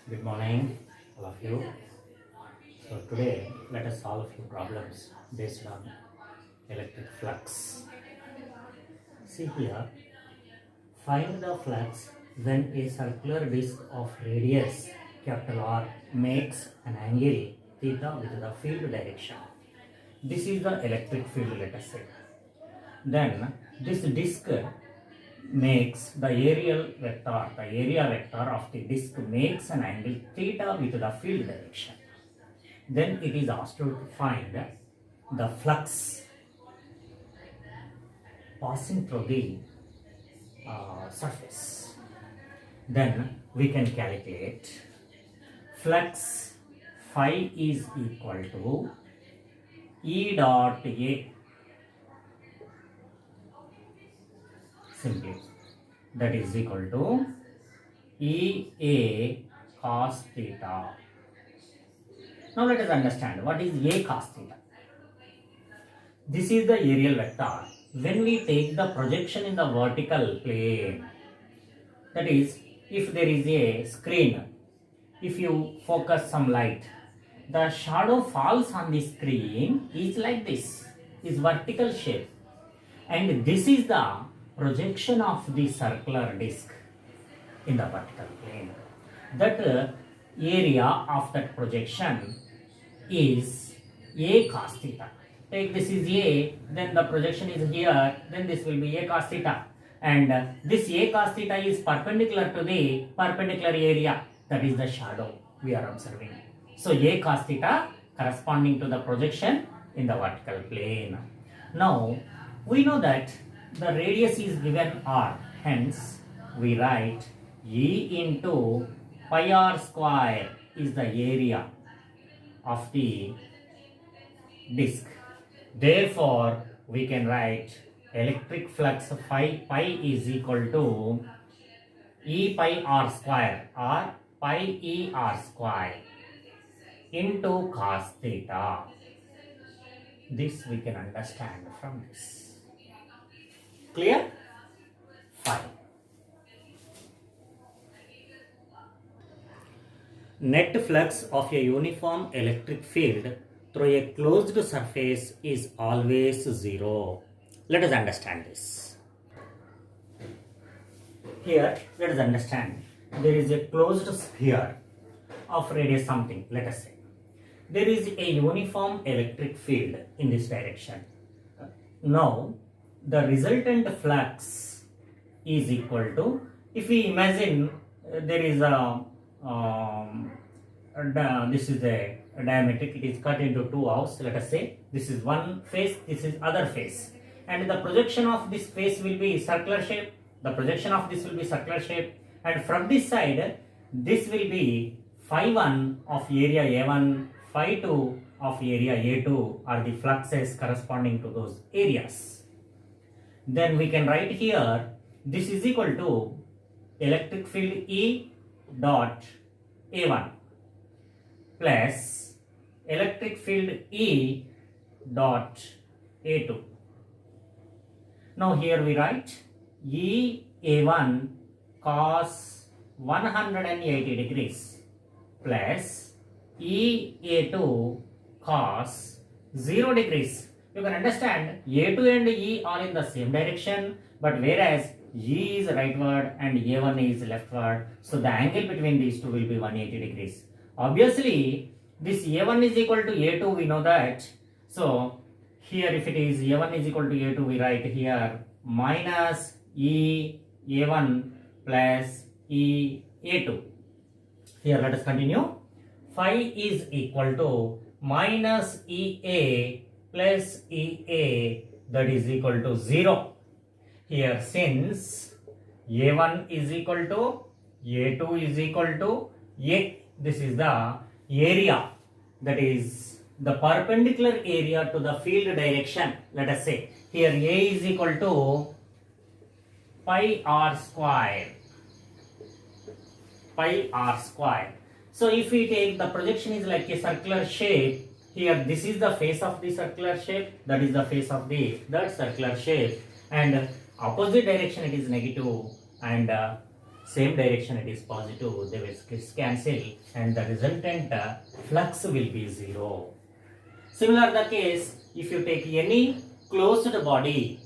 Good morning, all of you. So today, let us solve a few problems based on electric flux. See here, find the flux when a circular disk of radius capital R makes an angle theta with the field direction. This is the electric field, let us say. Then this disk makes the area vector of the disk makes an angle theta with the field direction. Then it is asked to find the flux passing through the surface. Then we can calculate flux phi is equal to E dot A, simply that is equal to EA cos theta. Now let us understand what is A cos theta. This is the aerial vector. When we take the projection in the vertical plane, that is, if there is a screen, if you focus some light, the shadow falls on the screen is like this, is vertical shape, and this is the projection of the circular disc in the vertical plane. That area of that projection is A cos theta. Take this is A, then the projection is here, then this will be A cos theta, and this A cos theta is perpendicular to the perpendicular area, that is the shadow we are observing. So A cos theta corresponding to the projection in the vertical plane. Now we know that the radius is given R, hence we write E into pi r square is the area of the disk. Therefore, we can write electric flux pi is equal to E pi r square or pi E r square into cos theta. This we can understand from this. Clear? Fine. Net flux of a uniform electric field through a closed surface is always zero. Let us understand this. Here, let us understand. There is a closed sphere of radius something, let us say. There is a uniform electric field in this direction. Now, the resultant flux is equal to, if we imagine there is this is a diametric, it is cut into two halves, let us say this is one face, this is other face, and the projection of this face will be circular shape, the projection of this will be circular shape, and from this side this will be phi 1 of area A1, phi 2 of area A2 are the fluxes corresponding to those areas. Then we can write here this is equal to electric field E dot A1 plus electric field E dot A2. Now here we write E A1 cos 180 degrees plus E A2 cos 0 degrees. You can understand A2 and E are in the same direction, but whereas E is rightward and A1 is leftward, so the angle between these two will be 180 degrees. Obviously, this A1 is equal to A2, we know that. So, here if it is A1 is equal to A2, we write here minus E A1 plus E A2. Here let us continue. Phi is equal to minus EA plus EA, that is equal to 0. Here since A1 is equal to A2 is equal to A, this is the area, that is the perpendicular area to the field direction. Let us say here A is equal to pi r square, pi r square. So if we take the projection is like a circular shape, here this is the face of the circular shape, that is the face of the that circular shape, and opposite direction it is negative, and same direction it is positive, they will cancel and the resultant flux will be 0. Similar the case if you take any closed body,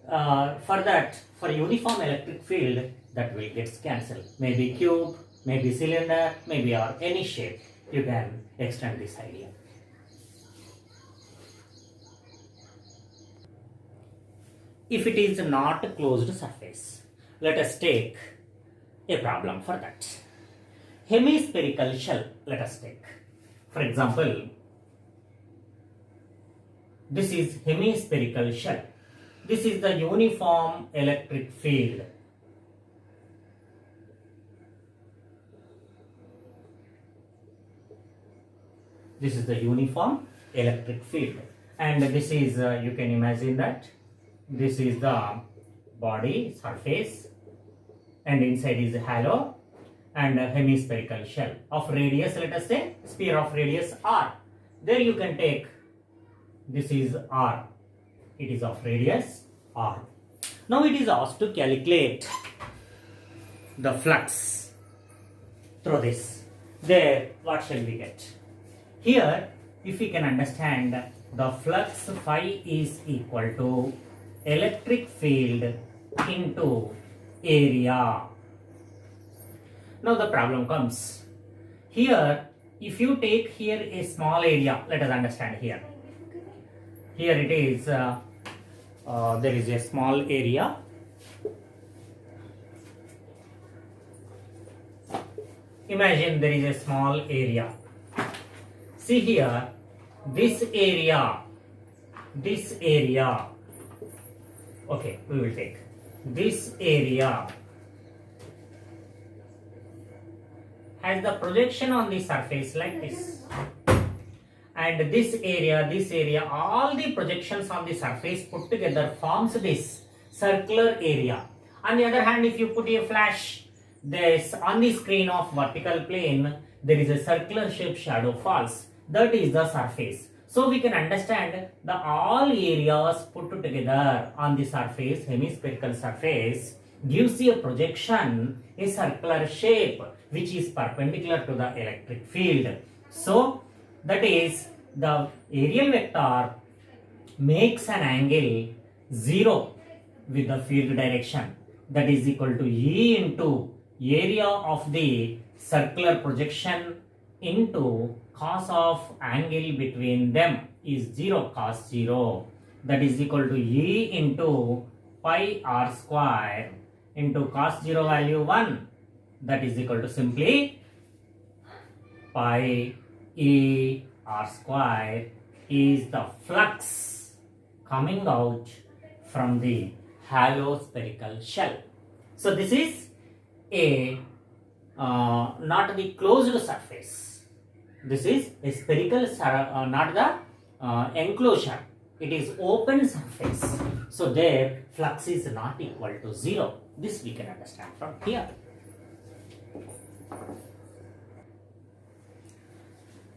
for uniform electric field that will get cancelled. Maybe cube, maybe cylinder, maybe or any shape. You can extend this idea. If it is not a closed surface, let us take a problem for that. Hemispherical shell, let us take. For example, this is hemispherical shell. This is the uniform electric field. This is the uniform electric field. And this is, you can imagine that, this is the body surface and inside is a halo and a hemispherical shell of radius, let us say, sphere of radius r. There you can take, this is r. It is of radius r. Now it is asked to calculate the flux through this. There, what shall we get? Here, if we can understand, the flux phi is equal to electric field into area. Now the problem comes. Here, if you take here a small area, let us understand here. Here it is, there is a small area. Imagine there is a small area. See here, this area, okay, we will take this area has the projection on the surface like this. And this area, all the projections on the surface put together forms this circular area. On the other hand, if you put a flash, this on the screen of vertical plane, there is a circular shape shadow falls. That is the surface. So we can understand the all areas put together on the surface, hemispherical surface, gives you a projection, a circular shape, which is perpendicular to the electric field. So that is, the aerial vector makes an angle 0 with the field direction. That is equal to E into area of the circular projection into cos of angle between them is 0, cos 0. That is equal to E into pi r square into cos 0 value 1. That is equal to simply pi E r square is the flux coming out from the hollow spherical shell. So this is a not the closed surface. This is a spherical, not the enclosure. It is open surface. So there flux is not equal to 0. This we can understand from here.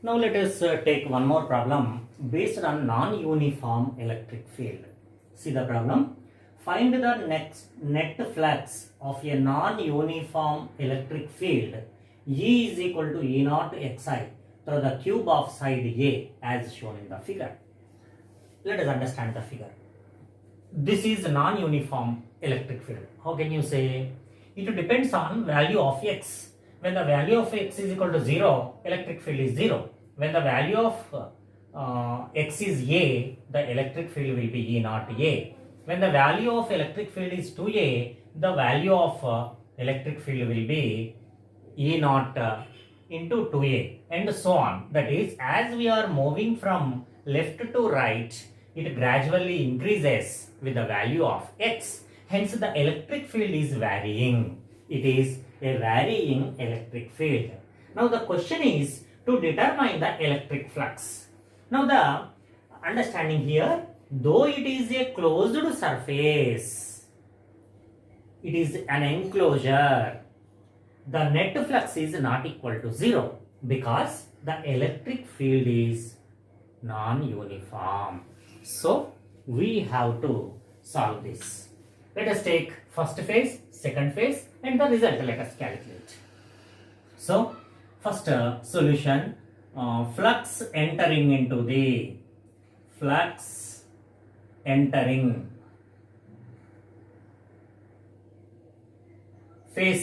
Now let us take one more problem based on non-uniform electric field. See the problem. Find the net flux of a non-uniform electric field. E is equal to E naught xi through the cube of side A as shown in the figure. Let us understand the figure. This is a non-uniform electric field. How can you say? It depends on value of x. When the value of x is equal to 0, electric field is 0. When the value of x is A, the electric field will be E naught A. When the value of electric field is 2A, the value of electric field will be E naught into 2A and so on. That is, as we are moving from left to right, it gradually increases with the value of x. Hence, the electric field is varying. It is a varying electric field. Now, the question is to determine the electric flux. Now, the understanding here, though it is a closed surface, it is an enclosure, the net flux is not equal to 0 because the electric field is non-uniform. So, we have to solve this. let us take first phase, second phase, and the result let us calculate. So, first solution, flux entering into the phase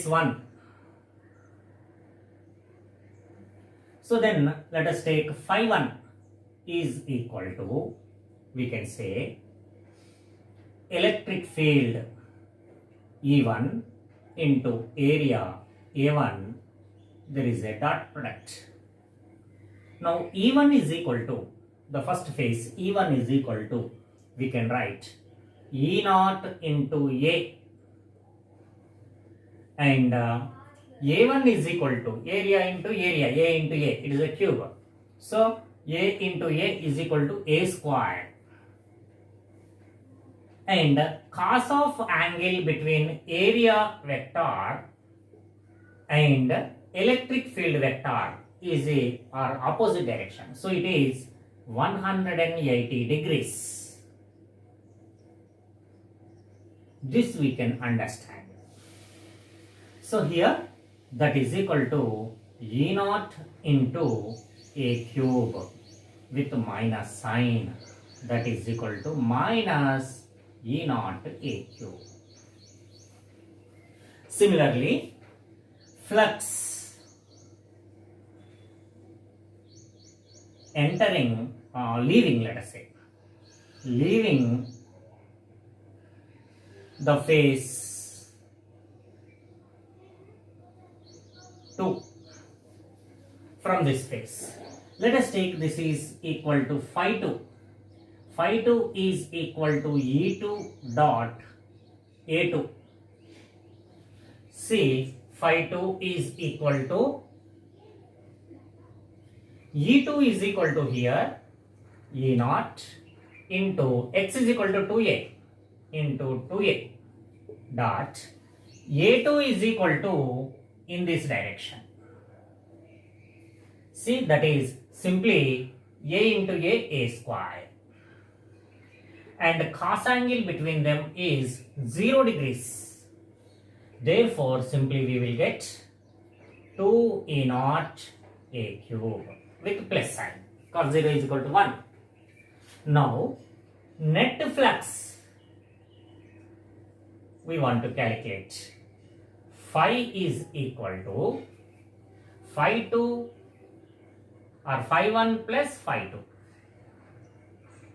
1. So then let us take phi 1 is equal to, we can say, electric field E1 into area A1, there is a dot product. Now E1 is equal to, the first phase E1 is equal to, we can write E naught into A, and A1 is equal to area into area, A into A, it is a cube. So A into A is equal to A square. And cos of angle between area vector and electric field vector is or opposite direction. So it is 180 degrees. This we can understand. So here that is equal to E naught into A cube with minus sign, that is equal to minus E naught A cube. Similarly, flux entering, let us say, leaving the phase 2 from this phase. Let us take this is equal to phi 2. Phi 2 is equal to E2 dot A2. See, phi 2 is equal to E2 is equal to here E naught into x is equal to 2a into 2a dot A2 is equal to in this direction. See, that is simply a into a square, and cos angle between them is 0 degrees. Therefore, simply we will get 2 E naught A cube with plus sign, cos 0 is equal to 1. Now, net flux we want to calculate. Phi is equal to phi 2 or phi 1 plus phi 2,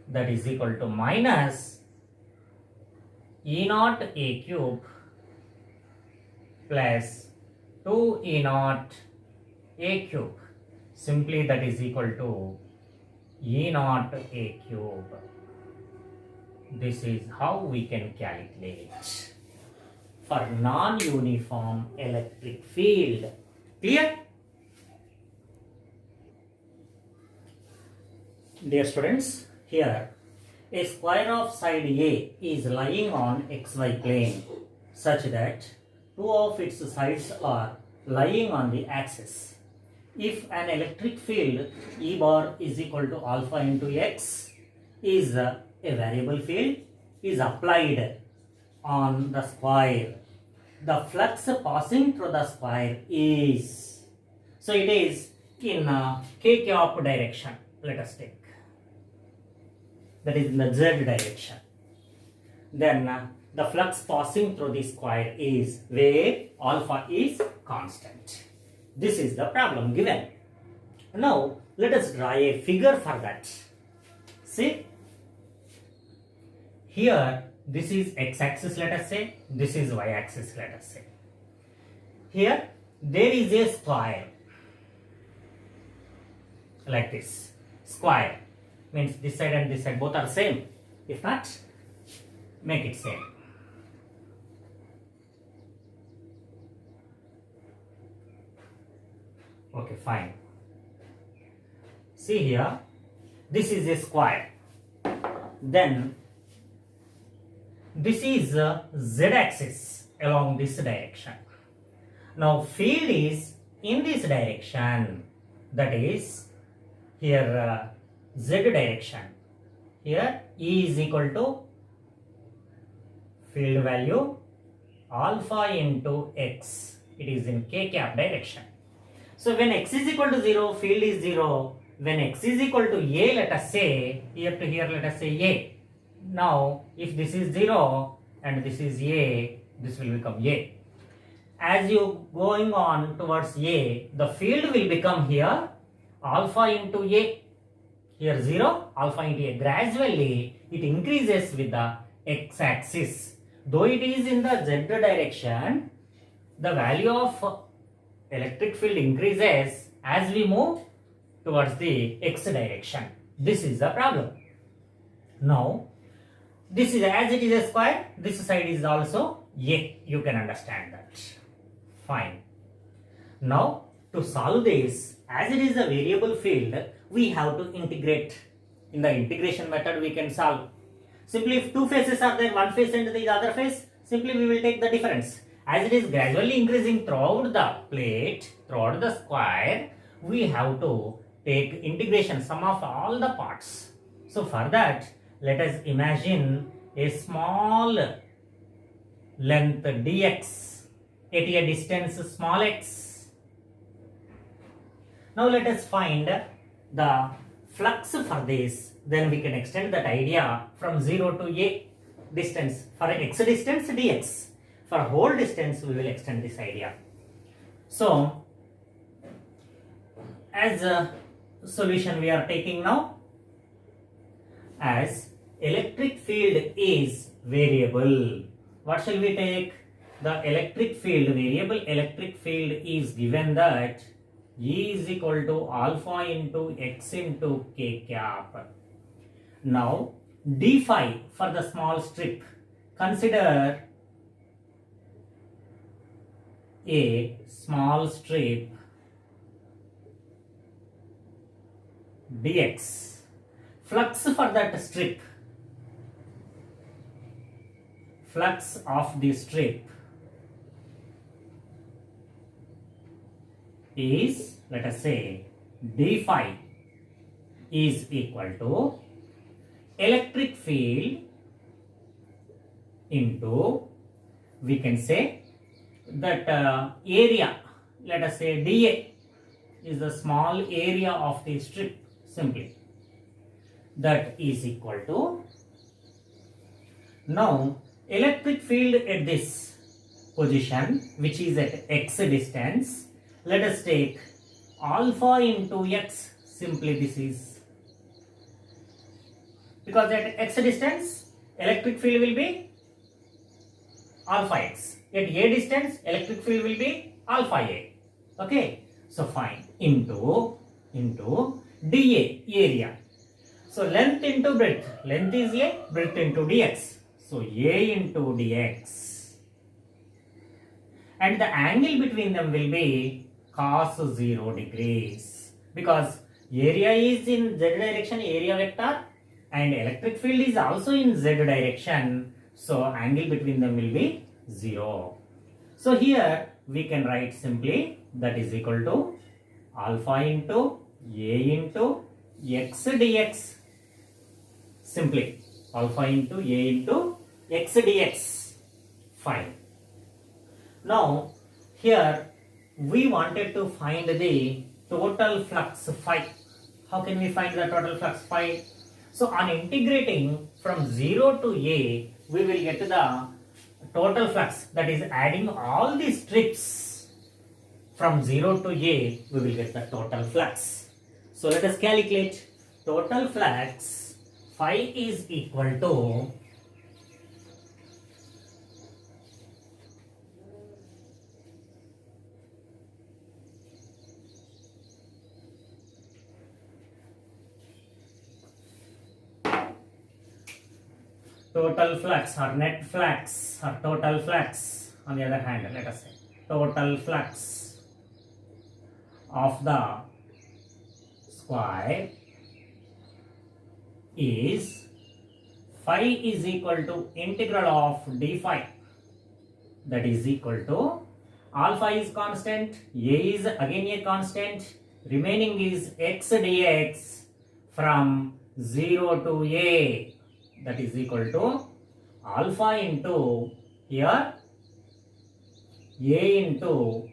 that is equal to minus E naught A cube plus 2 E naught A cube. Simply that is equal to E naught A cube. This is how we can calculate for non-uniform electric field. Clear? Dear students, here a square of side A is lying on xy plane such that two of its sides are lying on the axis. If an electric field E bar is equal to alpha into x is a variable field is applied on the square, the flux passing through the square is, so it is in k cap direction, let us take, that is in the z direction. Then the flux passing through the square is where alpha is constant. This is the problem given. Now let us draw a figure for that. See, here this is x-axis, let us say, this is y-axis, let us say. Here there is a square like this. Square means this side and this side both are same. If not, make it same. Okay, fine. See here, this is a square. Then this is a z-axis along this direction. Now field is in this direction, that is here z direction. Here E is equal to field value alpha into x. It is in k cap direction. So when x is equal to 0, field is 0. When x is equal to a, let us say, here to here, let us say a. Now, if this is 0 and this is a, this will become a. As you going on towards a, the field will become here alpha into a. Here 0, alpha into a. Gradually, it increases with the x-axis. Though it is in the z direction, the value of electric field increases as we move towards the x direction. This is the problem. Now, this is as it is a square, this side is also a. You can understand that. Fine. Now, to solve this, as it is a variable field, we have to integrate. In the integration method, we can solve. Simply, if two faces are there, one face and the other face, simply we will take the difference. As it is gradually increasing throughout the plate, throughout the square, we have to take integration, sum of all the parts. So for that, let us imagine a small length dx at a distance small x. Now let us find the flux for this. Then we can extend that idea from 0 to a distance. For x distance dx. For whole distance we will extend this idea. So as a solution we are taking now, as electric field is variable, what shall we take? The electric field, variable electric field is given that E is equal to alpha into x into k cap. Now d phi for the small strip, consider a small strip dx. Flux for that strip, flux of the strip is, let us say, d phi is equal to electric field into, we can say that area, let us say dA is the small area of the strip, simply that is equal to, now electric field at this position which is at x distance, let us take alpha into x, simply this is, because at x distance electric field will be alpha x, at a distance electric field will be alpha a. Okay, so fine, into dA, area. So length into breadth, length is a, breadth into dx, so a into dx, and the angle between them will be cos 0 degrees, because area is in z direction, area vector, and electric field is also in z direction, so angle between them will be 0. So here we can write simply that is equal to alpha into a into x dx, simply alpha into a into x dx. Fine. Now here we wanted to find the total flux phi. How can we find the total flux phi? So on integrating from 0 to a, we will get the total flux, that is adding all the strips from 0 to a, we will get the total flux. So let us calculate. Total flux phi is equal to total flux or net flux or total flux. On the other hand, let us say total flux of the square is phi is equal to integral of d phi, that is equal to alpha is constant, a is again a constant, remaining is x dx from 0 to a, that is equal to alpha into here A into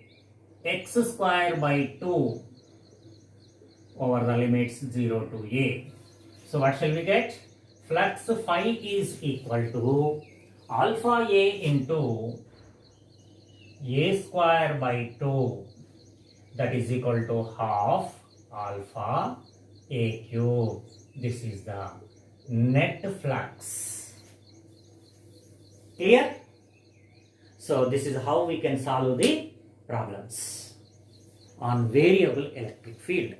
x square by 2 over the limits 0 to A. So what shall we get? Flux phi is equal to alpha A into A square by 2, that is equal to half alpha A cube. This is the net flux. Clear? So this is how we can solve the problems on variable electric field.